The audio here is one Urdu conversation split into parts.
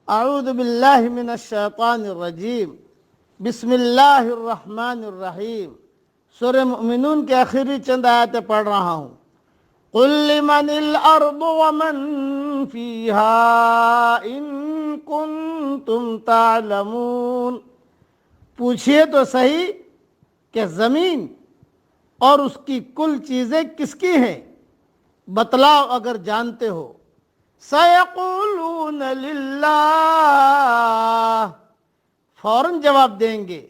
اعوذ باللہ من الشیطان الرجیم بسم اللہ الرحمن الرحیم سورہ مؤمنون کے آخری چند آیتیں پڑھ رہا ہوں۔ قل لمن الارض ومن فیہا ان کنتم تعلمون، پوچھئے تو صحیح کہ زمین اور اس کی کل چیزیں کس کی ہیں، بتلاؤ اگر جانتے ہو۔ سَيَقُولُونَ لِلَّهِ، فوراً جواب دیں گے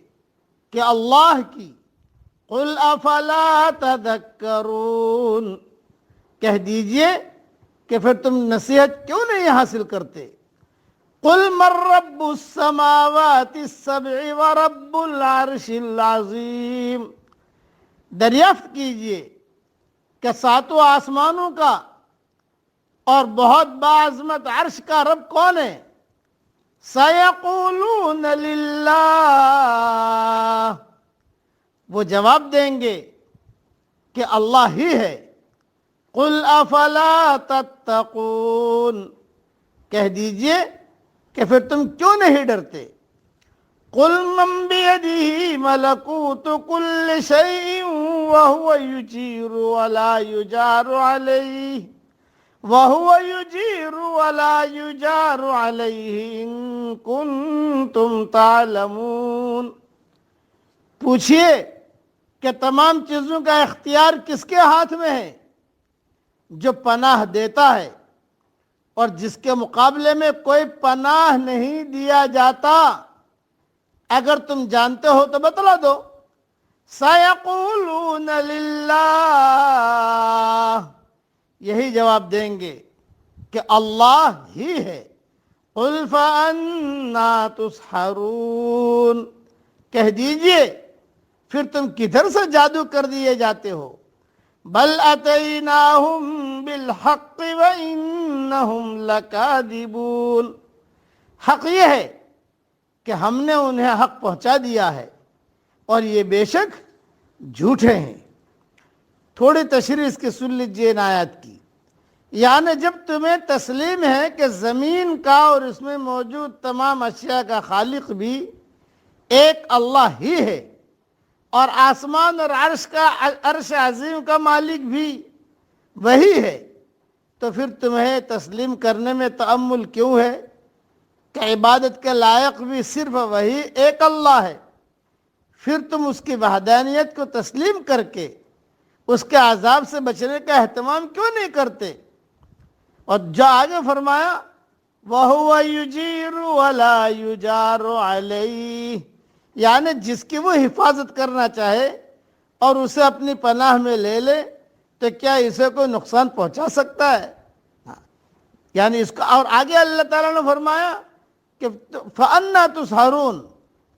کہ اللہ کی۔ قُلْ أَفَلَا تَذَكَّرُونَ، کہہ دیجئے کہ پھر تم نصیحت کیوں نہیں حاصل کرتے۔ قُلْ مَن رَّبُّ السَّمَاوَاتِ السَّبْعِ وَرَبُّ الْعَرْشِ الْعَظِيمِ، دریافت کیجئے کہ ساتوں آسمانوں کا اور بہت باعظمت عرش کا رب کون ہے۔ سَيَقُولُونَ لِلَّهِ، وہ جواب دیں گے کہ اللہ ہی ہے۔ قُلْ أَفَلَا تَتَّقُونَ، کہہ دیجئے کہ پھر تم کیوں نہیں ڈرتے۔ قُلْ مَن بِيَدِهِ مَلَكُوتُ كُلِّ شَيْءٍ وَهُوَ يُجِيرُ وَلَا يُجَارُ عَلَيْهِ إِن كُنتُمْ تعلمون، پوچھئے کہ تمام چیزوں کا اختیار کس کے ہاتھ میں ہے، جو پناہ دیتا ہے اور جس کے مقابلے میں کوئی پناہ نہیں دیا جاتا، اگر تم جانتے ہو تو بتلا دو۔ سَيَقُولُونَ لِلَّهِ، یہی جواب دیں گے کہ اللہ ہی ہے۔ قُلْ فَأَنَّىٰ تُسْحَرُونَ، کہہ دیجئے پھر تم کدھر سے جادو کر دیے جاتے ہو۔ بَلْ أَتَيْنَاهُمْ بِالْحَقِّ وَإِنَّهُمْ لَكَاذِبُونَ، حق یہ ہے کہ ہم نے انہیں حق پہنچا دیا ہے اور یہ بے شک جھوٹے ہیں۔ تھوڑی تشریح اس کی سن لیجئے ان آیات کی۔ یعنی جب تمہیں تسلیم ہے کہ زمین کا اور اس میں موجود تمام اشیاء کا خالق بھی ایک اللہ ہی ہے، اور آسمان اور عرش عظیم کا مالک بھی وہی ہے، تو پھر تمہیں تسلیم کرنے میں تأمل کیوں ہے کہ عبادت کے لائق بھی صرف وہی ایک اللہ ہے۔ پھر تم اس کی وحدانیت کو تسلیم کر کے اس کے عذاب سے بچنے کا اہتمام کیوں نہیں کرتے۔ اور جو آگے فرمایا وَهُوَ يُجِيرُ وَلَا يُجَارُ عَلَيْهِ، یعنی جس کی وہ حفاظت کرنا چاہے اور اسے اپنی پناہ میں لے لے تو کیا اسے کوئی نقصان پہنچا سکتا ہے؟ یعنی اس کا، اور آگے اللہ تعالیٰ نے فرمایا کہ فَأَنَّىٰ تُسْحَرُونَ،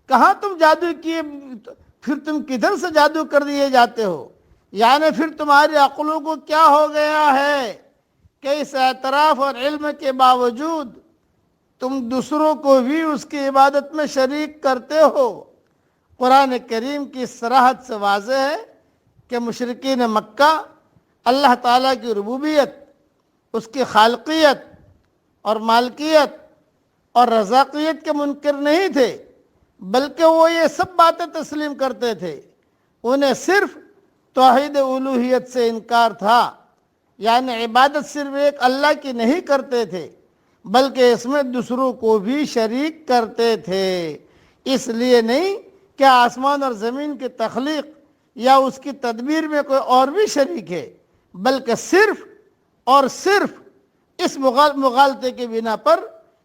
کہاں تم جادو کیے، پھر تم کدھر سے جادو کر دیے جاتے ہو۔ یعنی پھر تمہاری عقلوں کو کیا ہو گیا ہے کہ اس اعتراف اور علم کے باوجود تم دوسروں کو بھی اس کی عبادت میں شریک کرتے ہو۔ قرآن کریم کی صراحت سے واضح ہے کہ مشرکین مکہ اللہ تعالیٰ کی ربوبیت، اس کی خالقیت اور مالکیت اور رزاقیت کے منکر نہیں تھے، بلکہ وہ یہ سب باتیں تسلیم کرتے تھے۔ انہیں صرف توحید الوہیت سے انکار تھا، یعنی عبادت صرف ایک اللہ کی نہیں کرتے تھے بلکہ اس میں دوسروں کو بھی شریک کرتے تھے۔ اس لیے نہیں کہ آسمان اور زمین کی تخلیق یا اس کی تدبیر میں کوئی اور بھی شریک ہے، بلکہ صرف اور صرف اس مغالطے کی بنا پر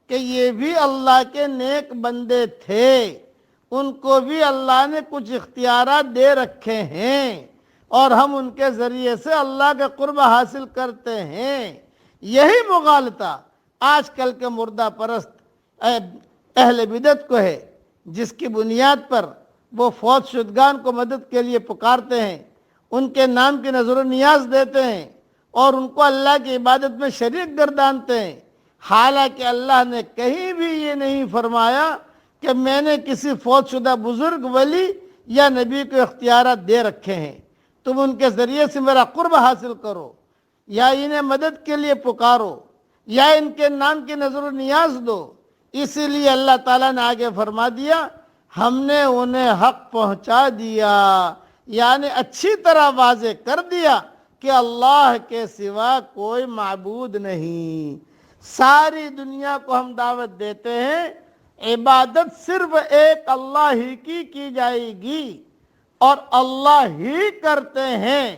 کہ یہ بھی اللہ کے نیک بندے تھے، ان کو بھی اللہ نے کچھ اختیارات دے رکھے ہیں اور ہم ان کے ذریعے سے اللہ کے قرب حاصل کرتے ہیں۔ یہی مغالطہ آج کل کے مردہ پرست اہل بدعت کو ہے، جس کی بنیاد پر وہ فوت شدگان کو مدد کے لیے پکارتے ہیں، ان کے نام کی نظر و نیاز دیتے ہیں اور ان کو اللہ کی عبادت میں شریک گردانتے ہیں، حالانکہ اللہ نے کہیں بھی یہ نہیں فرمایا کہ میں نے کسی فوت شدہ بزرگ، ولی یا نبی کو اختیارات دے رکھے ہیں، تم ان کے ذریعے سے میرا قرب حاصل کرو یا انہیں مدد کے لیے پکارو یا ان کے نام کی نظر و نیاز دو۔ اسی لیے اللہ تعالیٰ نے آگے فرما دیا ہم نے انہیں حق پہنچا دیا، یعنی اچھی طرح واضح کر دیا کہ اللہ کے سوا کوئی معبود نہیں۔ ساری دنیا کو ہم دعوت دیتے ہیں عبادت صرف ایک اللہ ہی کی جائے گی، اور اللہ ہی کرتے ہیں،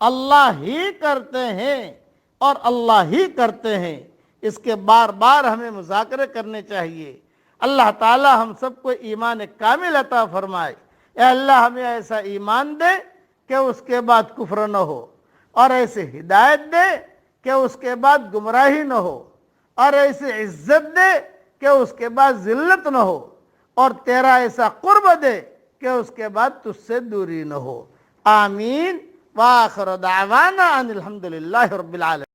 اللہ ہی کرتے ہیں، اور اللہ ہی کرتے ہیں۔ اس کے بار بار ہمیں مذاکرے کرنے چاہیے۔ اللہ تعالی ہم سب کو ایمان کامل عطا فرمائے۔ اے اللہ ہمیں ایسا ایمان دے کہ اس کے بعد کفر نہ ہو، اور ایسے ہدایت دے کہ اس کے بعد گمراہی نہ ہو، اور ایسی عزت دے کہ اس کے بعد ذلت نہ ہو، اور تیرا ایسا قرب دے کہ اس کے بعد تجھ سے دوری نہ ہو۔ آمین۔ وآخر دعوانا ان الحمدللہ رب العالمین۔